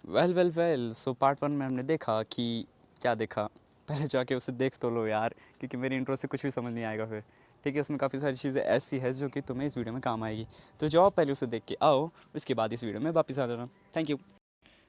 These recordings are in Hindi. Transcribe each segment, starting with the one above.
वेल सो पार्ट वन में हमने देखा कि क्या देखा। पहले जाके उसे देख तो लो यार, क्योंकि मेरी इंट्रो से कुछ भी समझ नहीं आएगा फिर। ठीक है, उसमें काफ़ी सारी चीज़ें ऐसी है जो कि तुम्हें इस वीडियो में काम आएगी। तो जाओ पहले उसे देख के आओ, उसके बाद इस वीडियो में वापस आ जाना। Thank you.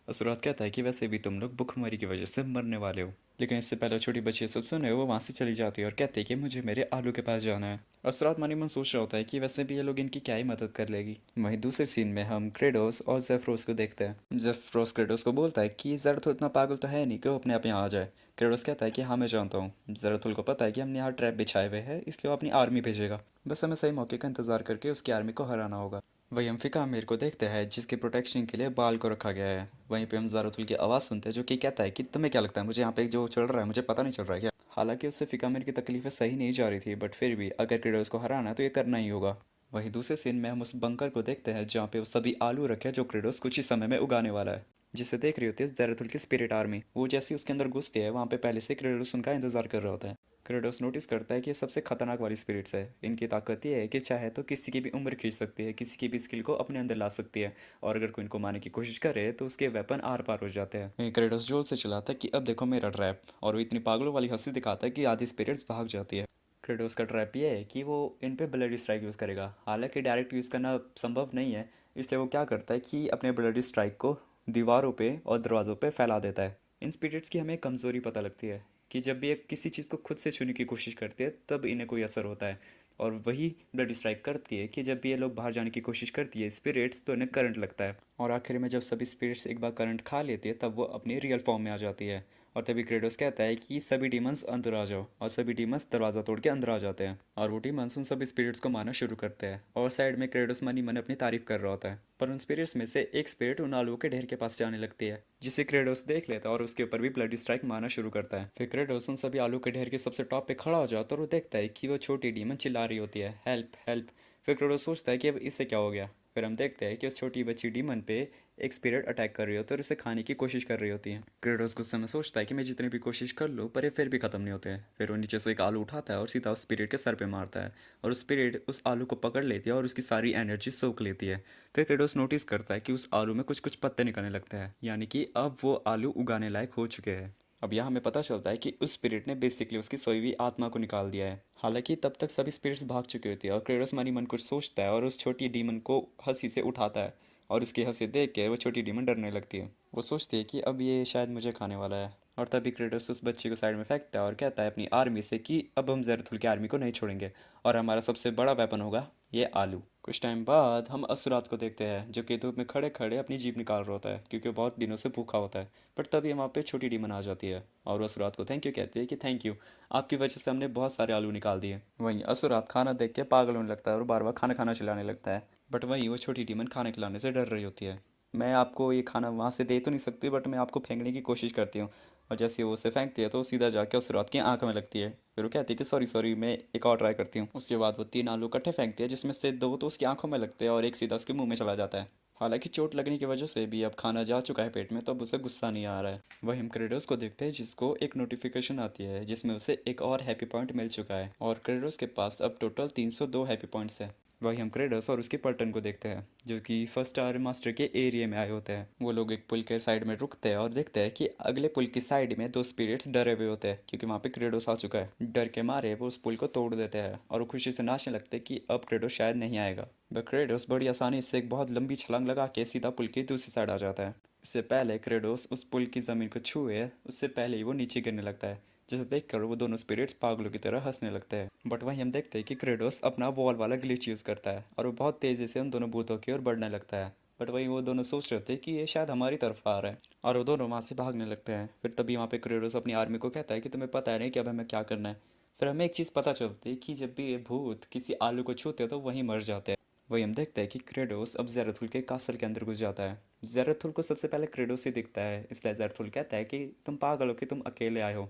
असुरात कहता है कि वैसे भी तुम लोग भुखमरी की वजह से मरने वाले हो, लेकिन इससे पहले छोटी बच्ची सब सुने वो वहाँ से चली जाती है और कहती है कि मुझे मेरे आलू के पास जाना है। असुरात मनी मन सोच रहा होता है कि वैसे भी ये लोग इनकी क्या ही मदद कर लेगी। वहीं दूसरे सीन में हम क्रेडोस और जेफ्रोस को देखते हैं। जेफ्रोस क्रेडोस को बोलता है कि जराथुल इतना पागल तो है नहीं कि वो अपने आप यहाँ आ जाए। क्रेडोस कहता है कि हाँ मैं जानता हूँ, जराथुल को पता है कि हमने यहाँ ट्रैप बिछाए हुए हैं, इसलिए वो अपनी आर्मी भेजेगा। बस हमें सही मौके का इंतजार करके उसकी आर्मी को हराना होगा। वहीं हम फिका अमीर को देखते हैं जिसके प्रोटेक्शन के लिए बाल को रखा गया है। वहीं पे हम ज़ारुतुल की आवाज़ सुनते हैं जो कि कहता है कि तुम्हें क्या लगता है मुझे यहाँ पे जो चल रहा है मुझे पता नहीं चल रहा है क्या। हालांकि उससे फिका अमीर की तकलीफें सही नहीं जा रही थी, बट फिर भी अगर क्रेडोस को हराना है तो ये करना ही होगा। वहीं दूसरे सीन में हम उस बंकर को देखते हैं जहाँ पे वो सभी आलू रखे हैं जो क्रेडोस कुछ ही समय में उगाने वाला है, जिसे देख रही होती है ज़ारुतुल की स्पिरिट आर्मी। वो जैसे ही उसके अंदर घुसती है वहाँ पे पहले से क्रेडोस उनका इंतजार कर रहा होता है। क्रेडोस नोटिस करता है कि ये सबसे खतरनाक वाली स्पिरिट्स है। इनकी ताकत ये है कि चाहे तो किसी की भी उम्र खींच सकती है, किसी की भी स्किल को अपने अंदर ला सकती है, और अगर कोई इनको मारने की कोशिश करे तो उसके वेपन आर पार हो जाते हैं। वहीं क्रेडोस जोर से चिल्लाता है कि अब देखो मेरा ट्रैप, और वो इतनी पागलों वाली हंसी दिखाता है कि आधी स्पिरिट्स भाग जाती है। क्रेडोस का ट्रैप ये है कि वो इन पे ब्लडी स्ट्राइक यूज़ करेगा। हालांकि डायरेक्ट यूज़ करना संभव नहीं है, इसलिए वो क्या करता है कि अपने ब्लडी स्ट्राइक को दीवारों पे और दरवाज़ों पे फैला देता है। इन स्पिरिट्स की हमें कमज़ोरी पता लगती है कि जब भी ये किसी चीज़ को खुद से छूने की कोशिश करती है तब इन्हें कोई असर होता है, और वही ब्लड स्ट्राइक करती है कि जब भी ये लोग बाहर जाने की कोशिश करती है स्पिरिट्स तो इन्हें करंट लगता है, और आखिर में जब सभी स्पिरिट्स एक बार करंट खा लेती है तब वो अपनी रियल फॉर्म में आ जाती है। और तभी क्रेडोस कहता है कि सभी डीमंस अंदर आ जाओ, और सभी डीमंस दरवाज़ा तोड़ के अंदर आ जाते हैं, और वो डीमंस उन सभी स्पिरिट्स को मारना शुरू करते हैं। और साइड में क्रेडोस मनी मन अपनी तारीफ कर रहा होता है, पर उन स्पिरिट्स में से एक स्पिरिट उन आलुओं के ढेर के पास जाने लगती है, जिसे क्रेडोस देख लेता है और उसके ऊपर भी ब्लडी स्ट्राइक मारना शुरू करता है। फिर क्रेडोस उन सभी आलू के ढेर के सबसे टॉप पे खड़ा हो जाता है और वो देखता है कि वो छोटी डीमन चिल्ला रही होती है, हेल्प हेल्प। फिर क्रेडोस सोचता है कि अब इससे क्या हो गया। फिर हम देखते हैं कि उस छोटी बच्ची डीमन पे एक स्पिरिट अटैक कर रही होती है और उसे खाने की कोशिश कर रही होती है। क्रेडोस गुस्से में सोचता है कि मैं जितनी भी कोशिश कर लूँ पर ये फिर भी ख़त्म नहीं होते हैं। फिर वो नीचे से एक आलू उठाता है और सीधा उस स्पिरिट के सर पे मारता है, और उस स्पिरिट उस आलू को पकड़ लेती है और उसकी सारी एनर्जी सोख लेती है। फिर क्रेडोस नोटिस करता है कि उस आलू में कुछ कुछ पत्ते निकलने लगते हैं, यानी कि अब वो आलू उगाने लायक हो चुके हैं। अब यहाँ हमें पता चलता है कि उस स्पिरिट ने बेसिकली उसकी सोई हुई आत्मा को निकाल दिया है। हालांकि तब तक सभी स्पिरिट्स भाग चुकी होती है, और क्रेडोस मनी मन कुछ सोचता है और उस छोटी डीमन को हंसी से उठाता है, और उसकी हंसी देख के वो छोटी डीमन डरने लगती है। वो सोचती है कि अब ये शायद मुझे खाने वाला है, और तभी क्रेडोस उस बच्चे को साइड में फेंकता है और कहता है अपनी आर्मी से कि अब हम ज़राथुल की आर्मी को नहीं छोड़ेंगे, और हमारा सबसे बड़ा वेपन होगा ये आलू। कुछ टाइम बाद हम असुरात को देखते हैं जो कि धूप में खड़े खड़े अपनी जीभ निकाल रहा होता है क्योंकि वो बहुत दिनों से भूखा होता है। पर तभी वहाँ पे छोटी डीमन आ जाती है और वो असुरात को थैंक यू कहती है कि थैंक यू, आपकी वजह से हमने बहुत सारे आलू निकाल दिए। वहीं असुरात खाना देख के पागल होने लगता है और बार बार खाना खाना चिल्लाने लगता है, बट वहीं वो छोटी डीमन खाना खिलाने से डर रही होती है। मैं आपको ये खाना वहाँ से दे तो नहीं सकती, बट मैं आपको फेंकने की कोशिश करती हूँ। और जैसे वो उसे फेंकती है तो वो सीधा जाके उस रात की आंख में लगती है। फिर वो कहती है कि सॉरी सॉरी, मैं एक और ट्राई करती हूँ। उसके बाद वो तीन आलू इकट्ठे फेंकती है जिसमें से दो तो उसकी आंखों में लगते हैं और एक सीधा उसके मुंह में चला जाता है। हालांकि चोट लगने की वजह से भी अब खाना जा चुका है पेट में, तो अब उसे गुस्सा नहीं आ रहा है। वही हम क्रेडोस को देखते हैं जिसको एक नोटिफिकेशन आती है जिसमें उसे एक और हैप्पी पॉइंट मिल चुका है, और क्रेडोस के पास अब टोटल 302 हैप्पी पॉइंट्स हैं। वही हम क्रेडोस और उसके पल्टन को देखते हैं जो कि फर्स्ट आर मास्टर के एरिया में आए होते हैं। वो लोग एक पुल के साइड में रुकते हैं और देखते हैं कि अगले पुल की साइड में दो स्पिरिट्स डरे हुए होते हैं क्योंकि वहाँ पे क्रेडोस आ चुका है। डर के मारे वो उस पुल को तोड़ देते हैं और वो खुशी से नाचने लगते हैं कि अब क्रेडोस शायद नहीं आएगा। बट क्रेडोस बड़ी आसानी से एक बहुत लंबी छलांग लगा के सीधा पुल की दूसरी साइड आ जाता है। इससे पहले क्रेडोस उस पुल की ज़मीन को छुए उससे पहले ही वो नीचे गिरने लगता है, जिसे देखकर वो दोनों स्पिरिट्स पागलों की तरह हंसने लगते हैं। बट वहीं हम देखते हैं कि क्रेडोस अपना वॉल वाला ग्लिच यूज़ करता है और वो बहुत तेज़ी से उन दोनों भूतों की ओर बढ़ने लगता है। बट वहीं वो दोनों सोच रहे थे कि ये शायद हमारी तरफ आ रहा है, और वो दोनों वहाँ से भागने लगते हैं। फिर तभी वहाँ पे क्रेडोस अपनी आर्मी को कहता है कि तुम्हें पता है नहीं कि अब हमें क्या करना है। फिर हमें एक चीज़ पता चलती है कि जब भी ये भूत किसी आलू को छूते हैं तो वहीं मर जाते हैं। वही हम देखते हैं कि क्रेडोस अब ज़राथुल के कासल के अंदर घुस जाता है। ज़राथुल को सबसे पहले क्रेडोस ही दिखता है, इसलिए ज़राथुल कहता है कि तुम पागल हो कि तुम अकेले आए हो,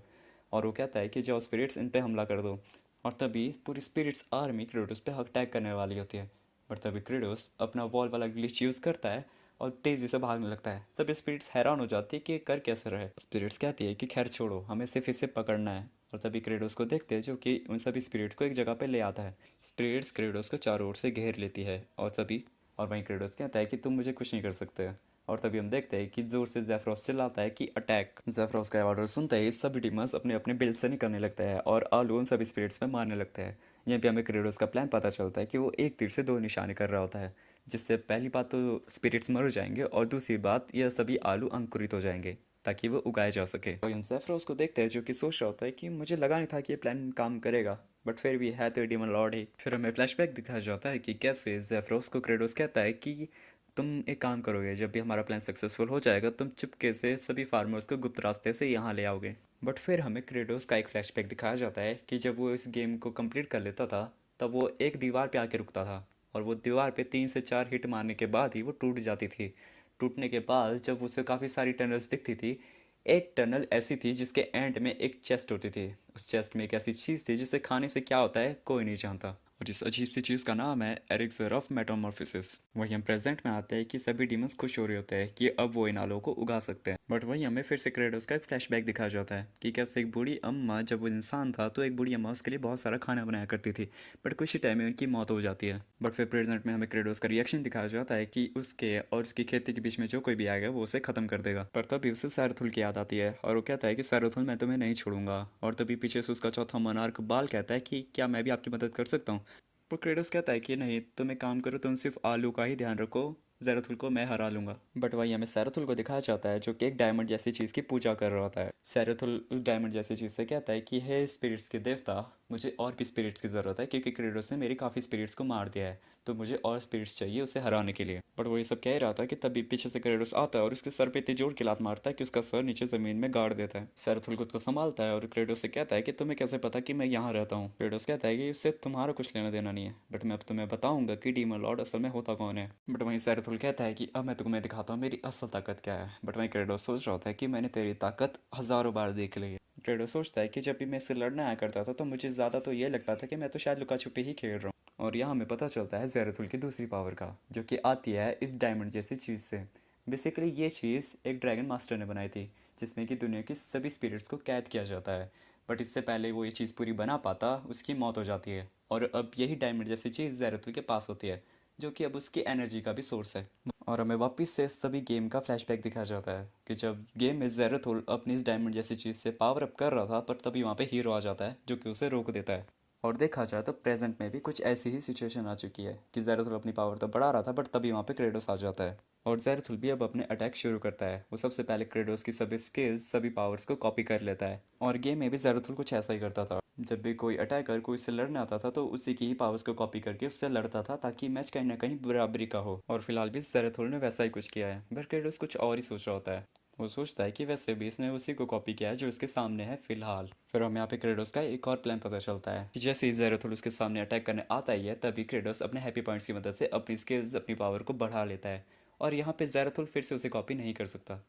और वो कहता है कि जाओ स्पिरिट्स इन पे हमला कर दो। और तभी पूरी स्पिरिट्स आर्मी क्रेडोस पे अटैक करने वाली होती है, बट तभी क्रेडोस अपना वॉल वाला ग्लिच यूज़ करता है और तेज़ी से भागने लगता है। सभी स्पिरिट्स हैरान हो जाती है कि ये कर कैसे रहे। स्पिरिट्स कहती है कि खैर छोड़ो, हमें सिर्फ इसे पकड़ना है। और तभी क्रेडोस को देखते हैं जो कि उन सभी स्पिरिट्स को एक जगह पे ले आता है। स्पिरिट्स क्रेडोस को चारों ओर से घेर लेती है और वहीं क्रेडोस कहता है कि तुम मुझे कुछ नहीं कर सकते। और तभी हम देखते हैं कि जोर से जेफरोस चिल्लाता है कि अटैक। जेफरोस का ऑर्डर सुनते ही सभी डीमंस अपने अपने बिल से निकलने लगते हैं और आलू उन सभी स्पिरिट्स पे मारने लगते हैं। यहीं पे हमें क्रेडोस का प्लान पता चलता है कि वो एक तीर से दो निशाने कर रहा होता है, जिससे पहली बात तो स्पिरिट्स मर जाएंगे और दूसरी बात यह सभी आलू अंकुरित हो जाएंगे ताकि वो उगाए जा सके। और हम जेफरोस को देखते हैं जो कि सोच रहा होता है कि मुझे लगा नहीं था कि ये प्लान काम करेगा, बट फिर भी है तो डीमन लॉर्ड ही। फिर हमें फ्लैशबैक दिखाया जाता है कि कैसे जेफरोस को क्रेडोस कहता है कि तुम एक काम करोगे, जब भी हमारा प्लान सक्सेसफुल हो जाएगा तुम चुपके से सभी फार्मर्स को गुप्त रास्ते से यहाँ ले आओगे। बट फिर हमें क्रेडोस का एक फ्लैशबैक दिखाया जाता है कि जब वो इस गेम को कंप्लीट कर लेता था तब वो एक दीवार पे आके रुकता था और वो दीवार पे 3 से 4 हिट मारने के बाद ही वो टूट जाती थी। टूटने के बाद जब उसे काफ़ी सारी टनल्स दिखती थी, एक टनल ऐसी थी जिसके एंड में एक चेस्ट होती थी। उस चेस्ट में एक ऐसी चीज़ थी जिसे खाने से क्या होता है कोई नहीं जानता, और इस अजीब सी चीज़ का नाम है एरिक्सर ऑफ मेटामॉर्फोसिस। वही हम प्रेजेंट में आते हैं कि सभी डीमंस खुश हो रहे होते हैं कि अब वो इन आलों को उगा सकते हैं। बट वही हमें फिर से क्रेडोस का एक फ्लैशबैक दिखाया जाता है कि कैसे एक बूढ़ी अम्मा, जब वो इंसान था तो एक बूढ़ी अम्मा उसके लिए बहुत सारा खाना बनाया करती थी, बट कुछ ही टाइम में उनकी मौत हो जाती है। बट फिर प्रेजेंट में हमें क्रेडोस का रिएक्शन दिखाया जाता है कि उसके और उसकी खेती के बीच में जो कोई भी आएगा वो उसे खत्म कर देगा। पर तभी उसे सैरथुल की याद आती है और वो कहता है कि सैरथुल मैं तुम्हें नहीं छोड़ूंगा। और तभी पीछे से उसका चौथा मोनार्क बाल कहता है कि क्या मैं भी आपकी मदद कर सकता हूँ। पर क्रेडोस कहता है कि नहीं, तुम एक काम करो, तुम सिर्फ आलू का ही ध्यान रखो, ज़ैरथुल को मैं हरा लूंगा। बट वही हमें सैरथुल को दिखाया जाता है जो कि एक डायमंड जैसी चीज़ की पूजा कर रहा होता है। सैरथुल उस डायमंड जैसी चीज़ से कहता है कि हे स्पिरिट्स के देवता, मुझे और भी स्पिरिट्स की ज़रूरत है क्योंकि क्रेडोस ने मेरी काफ़ी स्पिरिट्स को मार दिया है, तो मुझे और स्पिरिट्स चाहिए उसे हराने के लिए। बट वो ये सब कह रहा था कि तभी पीछे से क्रेडोस आता है और उसके सर पे इतनी जोर की लात मारता है कि उसका सर नीचे ज़मीन में गाड़ देता है। सैरथुल खुद को संभालता है और क्रेडोस से कहता है कि तुम्हें कैसे पता कि मैं यहाँ रहता हूँ। क्रेडोस कहता है कि इससे तुम्हारा कुछ लेना देना नहीं है, बट मैं अब तुम्हें बताऊंगा कि डीमन लॉर्ड असल में होता कौन है। बट वहीं सैरथुल कहता है कि अब मैं तुम्हें दिखाता हूँ मेरी असल ताकत क्या है। बट वहीं क्रेडोस सोच रहा होता है कि मैंने तेरी ताकत हज़ारों बार देख ली है। क्रेडोस सोचता है कि जब भी मैं इससे लड़ने आया करता था तो मुझे ज़्यादा तो ये लगता था कि मैं तो शायद लुका छुपी ही खेल रहा हूँ। और यहाँ हमें पता चलता है ज़ैरथुल की दूसरी पावर का, जो कि आती है इस डायमंड जैसी चीज़ से। बेसिकली ये चीज़ एक ड्रैगन मास्टर ने बनाई थी जिसमें कि दुनिया की सभी स्पिरिट्स को कैद किया जाता है, बट इससे पहले वो ये चीज़ पूरी बना पाता उसकी मौत हो जाती है। और अब यही डायमंड जैसी चीज़ ज़ैरथुल के पास होती है, जो कि अब उसकी एनर्जी का भी सोर्स है। और हमें वापस से सभी गेम का फ्लैशबैक दिखाया जाता है कि जब गेम में ज़ैरथुल अपनी इस डायमंड जैसी चीज़ से पावर अप कर रहा था, पर तभी वहाँ पे हीरो आ जाता है जो कि उसे रोक देता है। और देखा जाए तो प्रेजेंट में भी कुछ ऐसी ही सिचुएशन आ चुकी है कि ज़ैरथुल अपनी पावर तो बढ़ा रहा था, बट तभी वहाँ पे क्रेडोस आ जाता है और ज़ैरथुल भी अब अपने अटैक शुरू करता है। वो सबसे पहले क्रेडोस की सभी स्किल्स, सभी पावर्स को कॉपी कर लेता है। और गेम में भी ज़ैरथुल कुछ ऐसा ही करता था, जब भी कोई अटैकर कोई से लड़ने आता था तो उसी की ही पावर्स को कॉपी करके उससे लड़ता था ताकि मैच कहीं ना कहीं बराबरी का हो। और फिलहाल भी ज़ैरथुल ने वैसा ही कुछ किया है, बट क्रेडोस कुछ और ही सोच रहा होता है। वो सोचता है कि वैसे भी इसने उसी को कॉपी किया है जो इसके सामने है फिलहाल। फिर हमें यहाँ पे क्रेडोस का एक और प्लान पता चलता है कि जैसे ही ज़ैरथुल उसके सामने अटैक करने आता ही है, तभी क्रेडोस अपने हैप्पी पॉइंट्स की मदद से अपनी स्किल्स, अपनी पावर को बढ़ा लेता है और यहाँ पे ज़ैरथुल फिर से उसे कॉपी नहीं कर सकता।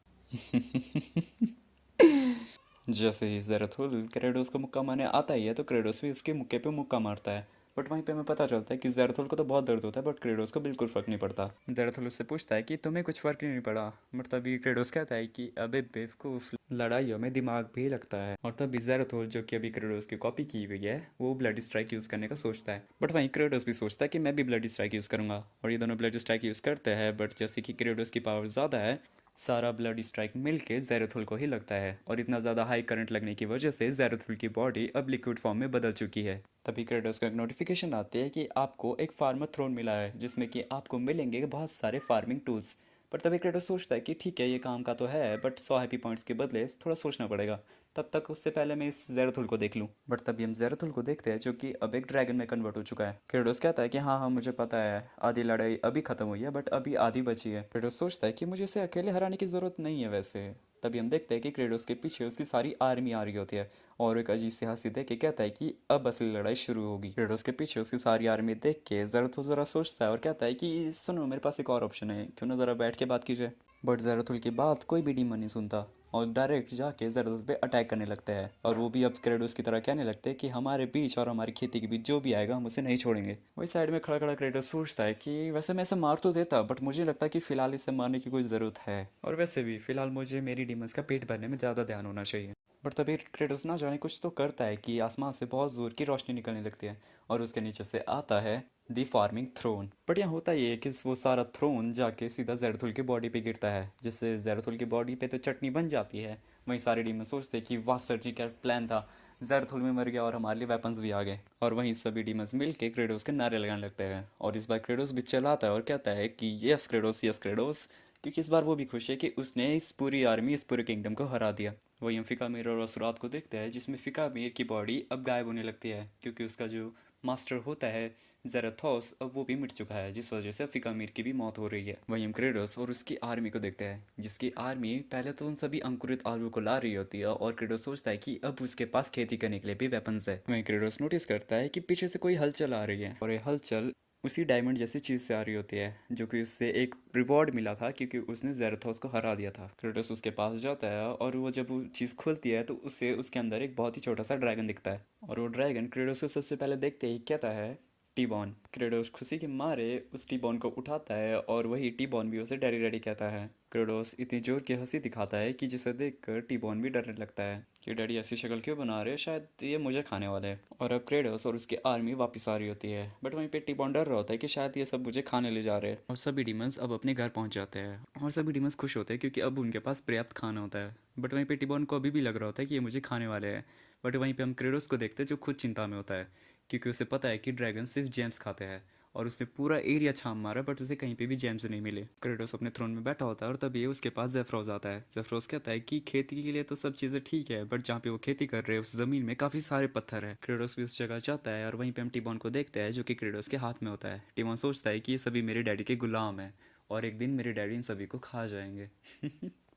जैसे ही ज़ैरथुल क्रेडोस को मुक्का मारने आता ही है तो क्रेडोस भी उसके मुक्के पे मुक्का मारता है। बट वहीं पे हमें पता चलता है कि ज़ैरथुल को तो बहुत दर्द होता है, बट क्रेडोस को बिल्कुल फ़र्क नहीं पड़ता। ज़ैरथुल उससे पूछता है कि तुम्हें कुछ फ़र्क ही नहीं पड़ा, बट तभी क्रेडोस कहता है कि अबे बेवकूफ़, लड़ाइयों में दिमाग भी लगता है। और तभी ज़ैरथुल, जो कि अभी क्रेडोस की कॉपी की हुई है, वो ब्लड स्ट्राइक यूज़ करने का सोचता है। बट वहीं क्रेडोस भी सोचता है कि मैं भी ब्लड स्ट्राइक यूज़ करूँगा और ये दोनों ब्लड स्ट्राइक यूज़ करते हैं। बट जैसे कि क्रेडोस की पावर ज़्यादा है, सारा ब्लड स्ट्राइक मिलके ज़ैरथुल को ही लगता है और इतना ज़्यादा हाई करंट लगने की वजह से ज़ैरथुल की बॉडी अब लिक्विड फॉर्म में बदल चुकी है। तभी क्रेडोस को एक नोटिफिकेशन आती है कि आपको एक फार्मर थ्रोन मिला है जिसमें कि आपको मिलेंगे बहुत सारे फार्मिंग टूल्स। पर तभी क्रेडोस सोचता है कि ठीक है ये काम का तो है, बट 100 हैप्पी पॉइंट्स के बदले थोड़ा सोचना पड़ेगा, तब तक उससे पहले मैं इस ज़ैरथुल को देख लूँ। बट तभी हम ज़ैरथुल को देखते हैं जो कि अब एक ड्रैगन में कन्वर्ट हो चुका है। क्रेडोस कहता है कि हाँ हाँ मुझे पता है, आधी लड़ाई अभी ख़त्म हुई है बट अभी आधी बची है। क्रेडोस सोचता है कि मुझे इसे अकेले हराने की ज़रूरत नहीं है वैसे। तभी हम देखते हैं कि क्रेडोस के पीछे उसकी सारी आर्मी आ रही होती है और एक अजीब सी हंसी देख के कहता है कि अब असली लड़ाई शुरू होगी। क्रेडोस के पीछे उसकी सारी आर्मी देख के ज़ैरथुल ज़रा सोचता है और कहता है कि सुनो मेरे पास एक और ऑप्शन है, क्यों ना ज़रा बैठ के बात की जाए। बट ज़ैरथुल की बात कोई भी डीमन नहीं सुनता और डायरेक्ट जाके ज़ैरथुल पे अटैक करने लगता है। और वो भी अब क्रेडोस की तरह कहने लगते हैं कि हमारे बीच और हमारी खेती के बीच जो भी आएगा हम उसे नहीं छोड़ेंगे। वही साइड में खड़ा खड़ा क्रेडोस सोचता है कि वैसे मैं इसे मार तो देता, बट मुझे लगता है कि फ़िलहाल इसे मारने की कोई ज़रूरत है, और वैसे भी फ़िलहाल मुझे मेरी डीमंस का पेट भरने में ज़्यादा ध्यान होना चाहिए। बट तभी क्रेटोस ना जाने कुछ तो करता है कि आसमान से बहुत ज़ोर की रोशनी निकलने लगती है और उसके नीचे से आता है दी फार्मिंग थ्रोन। बट यहाँ होता ये है कि वो सारा थ्रोन जाके सीधा ज़ेरथुल की बॉडी पे गिरता है, जिससे ज़ेरथुल की बॉडी पे तो चटनी बन जाती है। वहीं सारे डीमन सोचते हैं कि वाह सर जी क्या प्लान था, ज़ेरथुल में मर गया और हमारे लिए वेपन्स भी आ गए। और वहीं सभी डीमंस मिल के क्रेडोस के नारे लगाने लगते हैं और इस बार क्रेडोस भी चलाता है और कहता है कि यस क्रेडोस, क्योंकि इस बार वो भी खुश है कि उसने इस पूरी आर्मी, इस पूरे किंगडम को हरा दिया। वही हम फिका मीर और असुरात को देखते हैं, जिसमें फिका मीर की बॉडी अब गायब होने लगती है क्योंकि उसका जो मास्टर होता है ज़ेराथोस अब वो भी मिट चुका है, जिस वजह से फिका मीर की भी मौत हो रही है। वहीं हम क्रेडोस और उसकी आर्मी को देखते हैं, जिसकी आर्मी पहले तो उन सभी अंकुरित आलू को ला रही होती है और क्रेडोस सोचता है कि अब उसके पास खेती करने के लिए भी वेपन्स है। वहीं क्रेडोस नोटिस करता है कि पीछे से कोई हलचल आ रही है और ये हलचल उसी डायमंड जैसी चीज़ से आ रही होती है, जो कि उससे एक रिवॉर्ड मिला था क्योंकि उसने ज़ेराथोस को हरा दिया था। क्रेटोस उसके पास जाता है और वो जब वो चीज़ खुलती है तो उससे उसके अंदर एक बहुत ही छोटा सा ड्रैगन दिखता है और वो ड्रैगन क्रेटोस को सबसे पहले देखते ही कहता है टीबॉन। क्रेडोस खुशी के मारे उस टीबॉन को उठाता है और वही टीबॉन भी उसे डैडी डैडी कहता है। क्रेडोस इतनी जोर की हंसी दिखाता है कि जिसे देखकर टीबॉन भी डरने लगता है कि डैडी ऐसी शक्ल क्यों बना रहे हैं, शायद ये मुझे खाने वाले हैं। और अब क्रेडोस और उसकी आर्मी वापस आ रही होती है, बट वहीं पे टीबॉन डर रहा होता है कि शायद ये सब मुझे खाने ले जा रहे हैं। और सभी डीमंस अब अपने घर पहुंच जाते हैं और सभी डीमंस खुश होते हैं क्योंकि अब उनके पास पर्याप्त खाना होता है। बट वहीं पे टीबॉन को अभी भी लग रहा होता है कि ये मुझे खाने वाले हैं। बट वहीं पे हम क्रेडोस को देखते हैं जो खुद चिंता में होता है क्योंकि उसे पता है कि ड्रैगन सिर्फ जेम्स खाते हैं और उसने पूरा एरिया छान मारा बट उसे कहीं पे भी जेम्स नहीं मिले। क्रेडोस अपने थ्रोन में बैठा होता है और तभी उसके पास जेफ्रोज आता है। जेफ्रोज कहता है कि खेती के लिए तो सब चीज़ें ठीक है, बट जहाँ पे वो खेती कर रहे हैं उस ज़मीन में काफ़ी सारे पत्थर है। क्रेडोस भी उस जगह जाता है और वहीं पे हम टीबॉन को देखते हैं जो कि क्रेडोस के हाथ में होता है। टीबॉन सोचता है कि ये सभी मेरे डैडी के गुलाम हैं और एक दिन मेरे डैडी इन सभी को खा जाएंगे।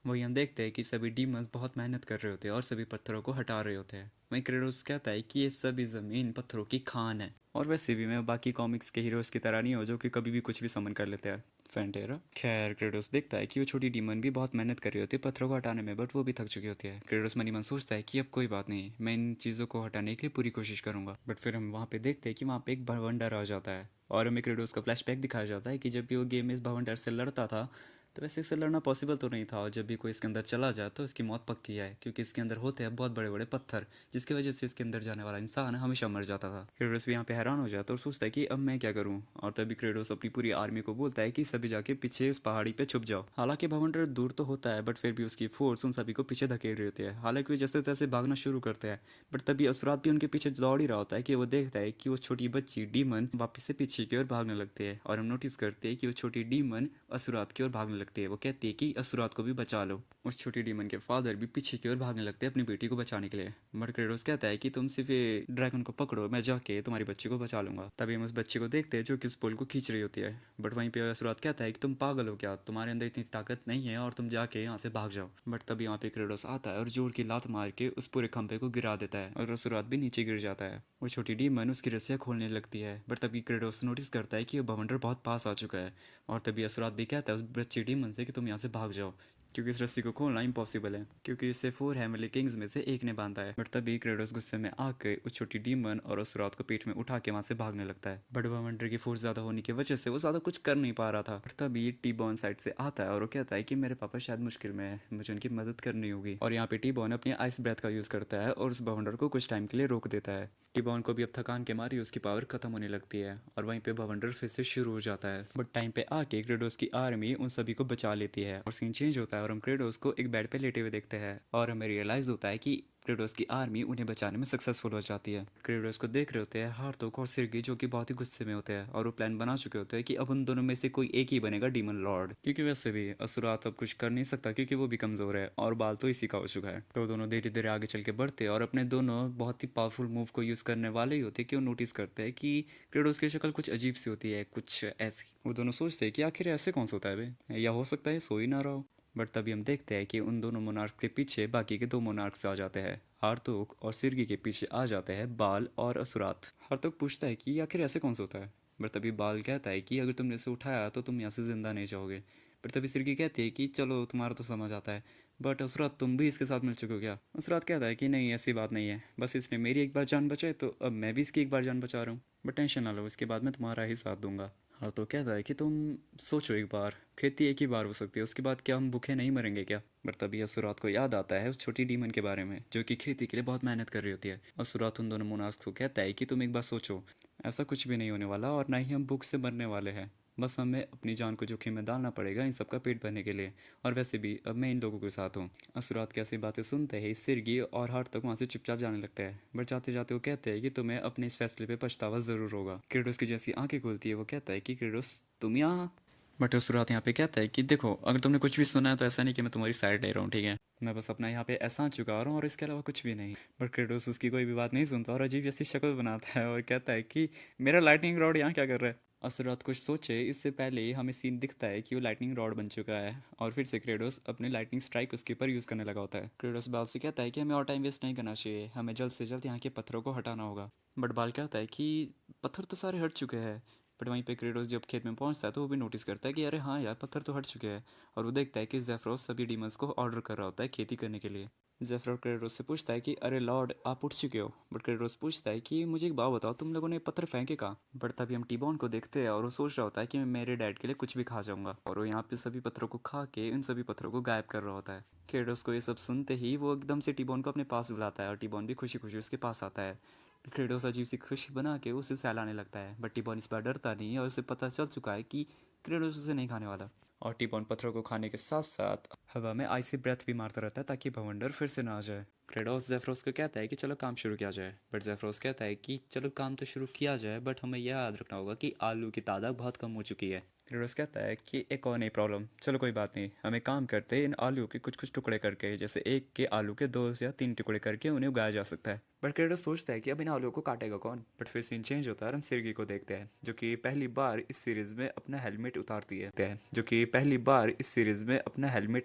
वहीं हम देखते हैं कि सभी डीमंस बहुत मेहनत कर रहे होते हैं और सभी पत्थरों को हटा रहे होते हैं। वहीं क्रेडोस कहता है कि ये सभी ज़मीन पत्थरों की खान है। और वैसे भी मैं बाकी कॉमिक्स के हीरोज़ की तरह नहीं हो जो कि कभी भी कुछ भी समन कर लेते हैं। फैंटेरा। खैर क्रेडोस देखता है कि वो छोटी डीमन भी बहुत मेहनत कर रही होती है पत्थरों को हटाने में, बट वो भी थक चुकी होती है। क्रेडोस मनी मन सोचता है कि अब कोई बात नहीं, मैं इन चीज़ों को हटाने के लिए पूरी कोशिश करूंगा। बट फिर हम वहाँ पे देखते हैं कि वहाँ पे एक भवंडर आ जाता है और हमें क्रेडोस का फ्लैशबैक दिखाया जाता है कि जब भी वो गेम में इस भवंडर से लड़ता था तो वैसे इससे लड़ना पॉसिबल तो नहीं था और जब भी कोई इसके अंदर चला जाए तो इसकी मौत पक्की है क्योंकि इसके अंदर होते हैं बहुत बड़े बड़े पत्थर, जिसकी वजह से इसके अंदर जाने वाला इंसान हमेशा मर जाता था। क्रेडोस भी यहाँ पे हैरान हो जाता है और सोचता है कि अब मैं क्या करूँ। और तभी क्रेडोस अपनी पूरी आर्मी को बोलता है कि सभी जाके पीछे उस पहाड़ी पे छुप जाओ। हालांकि भवंडर दूर तो होता है बट फिर भी उसकी फोर्स उन सभी को पीछे धकेल रही होती है। हालांकि वो जैसे तैसे भागना शुरू करते हैं बट तभी असुरात भी उनके पीछे दौड़ ही रहा होता है कि वो देखता है कि वो छोटी बच्ची डीमन वापस से पीछे की ओर भागने लगती है और हम नोटिस करते हैं कि वो छोटी डीमन असुरात की ओर भागने लगती है। वो कहती है कि असुरात को भी बचा लो। उस छोटी डीमन के फादर भी पीछे की ओर भागने लगते हैं अपनी बेटी को बचाने के लिए। बट क्रेडोस कहता है कि तुम सिर्फ ये ड्रैगन को पकड़ो, मैं जाके तुम्हारी बच्ची को बचा लूंगा। तभी हम उस बच्ची को देखते हैं जो कि उस पुल को खींच रही होती है। बट वहीं पे असुरात कहता है कि तुम पागल हो क्या, तुम्हारे अंदर इतनी ताकत नहीं है और तुम जाके यहाँ से भाग जाओ। बट तभी वहाँ पे क्रेडोस आता है और जोर की लात मार के उस पूरे खंभे को गिरा देता है और असुरात भी नीचे गिर जाता है। वो छोटी डीमन उसकी रस्सियाँ खोलने लगती है बट तभी क्रेडोस नोटिस करता है कि वो भवंडर बहुत पास आ चुका है और तभी असुरात भी कहता है उस बच्ची डीमन से कि तुम यहाँ से भाग जाओ क्योंकि इस रस्सी को खोलना इम्पॉसिबल है क्योंकि इसे 4 हेमली किंग्स में से एक ने बांधा है। बट तभी क्रेडोस गुस्से में आके उस छोटी डीमन और उस रात को पीठ में उठा के वहां से भागने लगता है। बट वंडर की फोर्स ज्यादा होने की वजह से वो ज्यादा कुछ कर नहीं पा रहा था। बट तभी टी-बॉन साइड से आता है और वो कहता है कि मेरे पापा शायद मुश्किल में है, मुझे उनकी मदद करनी होगी। और यहाँ पे टी-बॉन अपनी आइस ब्रेथ का यूज करता है और उस भवंडर को कुछ टाइम के लिए रोक देता है। टी-बॉन को भी अब थकान के मारी उसकी पावर खत्म होने लगती है और वहीं पे भवंडर फिर से शुरू हो जाता है। बट टाइम पे आके क्रेडोस की आर्मी उन सभी को बचा लेती है और सीन चेंज होता है और हम क्रेडोस को एक बेड पे लेटे हुए देखते हैं और हमें रियलाइज होता है कि क्रेडोस की आर्मी उन्हें बचाने में सक्सेसफुल हो जाती है। क्रेडोस को देख रहे होते हैं हार्थोक और सिर्गी जो कि बहुत ही गुस्से में होते हैं और वो प्लान बना चुके होते हैं कि अब उन दोनों में से कोई एक ही बनेगा डीमन लॉर्ड, क्योंकि वैसे भी असुरात अब कुछ कर नहीं सकता क्योंकि वो भी कमजोर है और बाल तो इसी का हो चुका है। तो दोनों धीरे धीरे आगे चल के बढ़ते और अपने दोनों बहुत ही पावरफुल मूव को यूज करने वाले ही होते कि वो नोटिस करते हैं कि क्रेडोस की शक्ल कुछ अजीब सी होती है, कुछ ऐसी। वो दोनों सोचते हैं कि आखिर ऐसे कौन सा होता है बे, या हो सकता है सो ही ना रहा हो। बट तभी हम देखते हैं कि उन दोनों मोनार्क के पीछे बाकी के 2 मोनार्क्स आ जाते हैं। हार्थोक और सिरगी के पीछे आ जाते हैं बाल और असुरात। हार्थोक पूछता है कि आखिर ऐसे कौन सा होता है। बट तभी बाल कहता है कि अगर तुमने इसे उठाया तो तुम यहाँ से जिंदा नहीं जाओगे। पर तभी सिरगी कहती है कि चलो तुम्हारा तो समझ आता है, बट असुरात तुम भी इसके साथ मिल चुके हो क्या। असुरात कहता है कि नहीं ऐसी बात नहीं है, बस इसने मेरी एक बार जान बचाई तो अब मैं भी इसकी एक बार जान बचा रहा हूँ, बट टेंशन ना लो, इसके बाद मैं तुम्हारा ही साथ दूंगा। हाँ तो कहता है कि तुम सोचो एक बार, खेती एक ही बार हो सकती है, उसके बाद क्या हम भूखे नहीं मरेंगे क्या? पर तभी असुरात को याद आता है उस छोटी डीमन के बारे में जो कि खेती के लिए बहुत मेहनत कर रही होती है। असुरात उन दोनों मोनास्क को कहता है कि तुम एक बार सोचो, ऐसा कुछ भी नहीं होने वाला और ना ही हम भूख से मरने वाले हैं। बस हमें अपनी जान को जोखिम में डालना पड़ेगा इन सबका पेट भरने के लिए। और वैसे भी अब मैं इन लोगों के साथ हूँ। असुरात की ऐसी बातें सुनते ही सिरगी और हार्ट तक वहाँ से चुपचाप जाने लगता है। बट जाते जाते वो कहते हैं कि तुम्हें अपने इस फैसले पे पछतावा ज़रूर होगा। क्रेडोस की जैसी आंखें खुलती है, वो कहता है कि क्रेडोस तुम यहाँ। बट असुरात यहाँ पे कहता है कि देखो, अगर तुमने कुछ भी सुना है तो ऐसा नहीं कि मैं तुम्हारी साइड ले रहा हूँ, ठीक है? मैं बस अपना यहाँ पे एहसान चुका रहा हूँ और इसके अलावा कुछ भी नहीं। बट क्रेडोस उसकी कोई भी बात नहीं सुनता और अजीब जैसी शक्ल बनाता है और कहता है कि मेरा लाइटनिंग रॉड यहाँ क्या कर रहा है? असुरात कुछ सोचे इससे पहले ही हमें सीन दिखता है कि वो लाइटनिंग रॉड बन चुका है और फिर से क्रेडोस अपने लाइटनिंग स्ट्राइक उसके ऊपर यूज़ करने लगा होता है। क्रेडोस बाल से कहता है कि हमें और टाइम वेस्ट नहीं करना चाहिए, हमें जल्द से जल्द यहाँ के पत्थरों को हटाना होगा। बट बाल कहता है कि पत्थर तो सारे हट चुके हैं। बट वहीं पे क्रेडोस जब खेत में पहुंचता है तो वो भी नोटिस करता है कि अरे हाँ यार, पत्थर तो हट चुके हैं। और वो देखता है कि जेफ्रोस सभी डीमंस को ऑर्डर कर रहा होता है खेती करने के लिए। जेफ्रो क्रेडोस से पूछता है कि अरे लॉर्ड, आप उठ चुके हो? बट क्रेडोस पूछता है कि मुझे एक बात बताओ, तुम लोगों ने पत्थर फेंके कहाँ? बट तभी हम टीबॉन को देखते हैं और वो सोच रहा होता है कि मैं मेरे डैड के लिए कुछ भी खा जाऊंगा, और वो यहाँ पे सभी पत्थरों को खा के इन सभी पत्थरों को गायब कर रहा होता है। क्रेडोस को ये सब सुनते ही वो एकदम से टीबॉन को अपने पास बुलाता है और टीबॉन भी खुशी खुशी उसके पास आता है। क्रेडोस अजीब सी खुशी बना के उसे सहलाने लगता है। बट टिबॉन इस बार डरता नहीं है और उसे पता चल चुका है कि क्रेडोस उसे नहीं खाने वाला। और टिबॉन पत्थरों को खाने के साथ साथ हवा में आइसी ब्रेथ भी मारता रहता है ताकि भवंडर फिर से ना आ जाए। क्रेडोस जेफ्रोस को कहता है कि चलो काम शुरू किया जाए। बट जेफ्रोस कहता है कि चलो काम तो शुरू किया जाए, बट हमें यह याद रखना होगा कि आलू की तादाद बहुत कम हो चुकी है। क्रेडोस कहता है कि एक और नई प्रॉब्लम, चलो कोई बात नहीं, हमें काम करते इन आलू के कुछ कुछ टुकड़े करके, जैसे एक के आलू के 2 या 3 टुकड़े करके उन्हें उगाया जा सकता है। बट क्रेडोस सोचता है कि अब इन आलूओं को काटेगा कौन? बट फिर सीन चेंज होता है और हम सिरगी को देखते हैं जो कि पहली बार इस सीरीज में अपना हेलमेट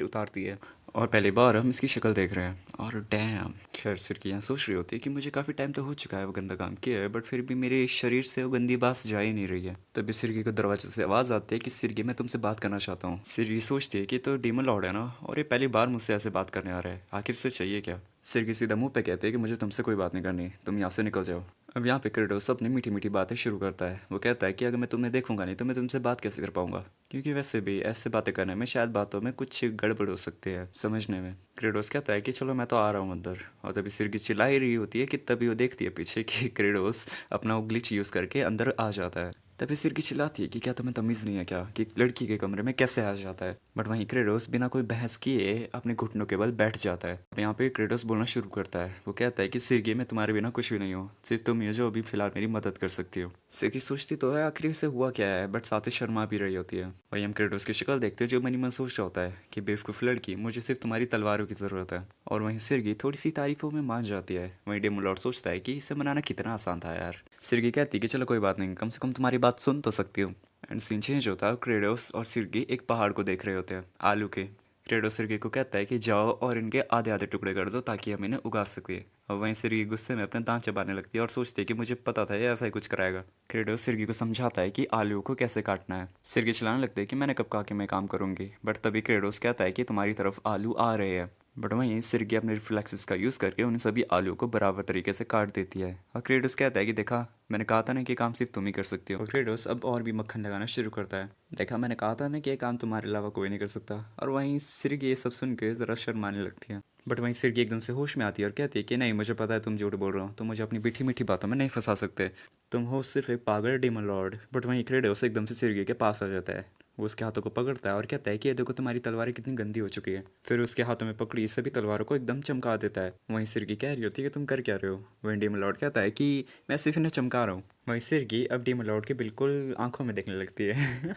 उतारती है और पहली बार हम इसकी शक्ल देख रहे हैं। और डैम, खैर सिरगी यहाँ सोच रही होती है कि मुझे काफ़ी टाइम तो हो चुका है वो गंदा काम किया है, बट फिर भी मेरे शरीर से वो गंदी बात जा ही नहीं रही है। तभी सिरगी को दरवाजे से आवाज़ आती है कि सिरगी, मैं तुमसे बात करना चाहता हूँ। सिरगी सोचती है कि तो डीमन लॉर्ड है ना, और ये पहली बार मुझसे ऐसे बात करने आ रहा है, आखिर से चाहिए क्या? सिरगी सीधा मुंह पे कहते हैं कि मुझे तुमसे कोई बात नहीं करनी, तुम यहाँ से निकल जाओ। अब यहाँ पे क्रेडोस अपनी मीठी मीठी बातें शुरू करता है। वो कहता है कि अगर मैं तुम्हें देखूंगा नहीं तो मैं तुमसे बात कैसे कर पाऊंगा, क्योंकि वैसे भी ऐसे बातें करने में शायद बातों में कुछ गड़बड़ हो सकती है समझने में। क्रेडोस कहता है कि चलो मैं तो आ रहा हूँ अंदर। और तभी सिरगी चिल्ला ही रही होती है कि तभी वो देखती है पीछे कि क्रेडोस अपना वो ग्लिच यूज़ करके अंदर आ जाता है। तभी सिरगी चिल्लाती है कि क्या तुम्हें तमीज़ नहीं है क्या कि लड़की के कमरे में कैसे आ जाता है? बट वहीं क्रेडोस बिना कोई बहस किए अपने घुटनों के बल बैठ जाता है। अब यहाँ पे क्रेडोस बोलना शुरू करता है। वो कहता है कि सिरगी, मैं तुम्हारे बिना कुछ भी नहीं हूँ, सिर्फ तुम ही हो जो अभी फिलहाल मेरी मदद कर सकती हो। सिरगी सोचती तो है आखिर से हुआ क्या है, बट साथ ही शर्मा भी रही होती है। वहीं हम क्रेडोस की शक्ल देखते हैं जो मनी मन सोच रहा होता है कि बेवकूफ़ लड़की, मुझे सिर्फ तुम्हारी तलवारों की ज़रूरत है। और वहीं सिरगी थोड़ी सी तारीफों में मान जाती है। वहीं डेमोलॉर्ड सोचता है कि इसे मनाना कितना आसान था यार। सिरगी कहती है कि चलो कोई बात नहीं, कम से कम तुम्हारी बात सुन तो सकती हूँ। एंड सीन चेंज होता है, क्रेडोस और सिरगी एक पहाड़ को देख रहे होते हैं, आलू के। क्रेडोस सिरगी को कहता है कि जाओ और इनके आधे आधे टुकड़े कर दो ताकि हम इन्हें उगा सकें। और वहीं सिरगी गुस्से में अपने दांत चबाने लगती है और सोचती है कि मुझे पता था ये ऐसा ही कुछ कराएगा। क्रेडोस सिरगी को समझाता है कि आलू को कैसे काटना है। सिरगी चलाने लगती है कि मैंने कब कहा कि मैं काम करूंगी, बट तभी क्रेडोस कहता है कि तुम्हारी तरफ आलू आ रहे हैं। बट वहीं सिरगी अपने रिफ्लेक्सेस का यूज़ करके उन सभी आलू को बराबर तरीके से काट देती है। और क्रेडोस कहता है कि देखा, मैंने कहा था ना कि काम सिर्फ तुम ही कर सकती हो। और क्रेडोस अब और भी मक्खन लगाना शुरू करता है। देखा, मैंने कहा था ना कि ये काम तुम्हारे अलावा कोई नहीं कर सकता। और वहीं सिरगी ये सब सुन के ज़रा शर्माने लगती है। बट वहीं सिरगी एकदम से होश में आती है और कहती है कि नहीं, मुझे पता है तुम झूठ बोल रहे हो, तुम मुझे अपनी मीठी मीठी बातों में नहीं फंसा सकते, तुम हो सिर्फ एक पागल डेमन लॉर्ड। बट वहीं क्रेडोस एकदम से सिरगी के पास आ जाता है। वो उसके हाथों को पकड़ता है और कहता है कि ये देखो, तुम्हारी तलवारें कितनी गंदी हो चुकी है। फिर उसके हाथों में पकड़ी सभी तलवारों को एकदम चमका देता है। वहीं सिरगी कह रही होती है कि तुम कर क्या रहे हो? वहीं डेमन लॉर्ड कहता है कि मैं सिर्फ इन्हें चमका रहा हूँ। वहीं सिरगी अब डेमन लॉर्ड के बिल्कुल आंखों में देखने लगती है।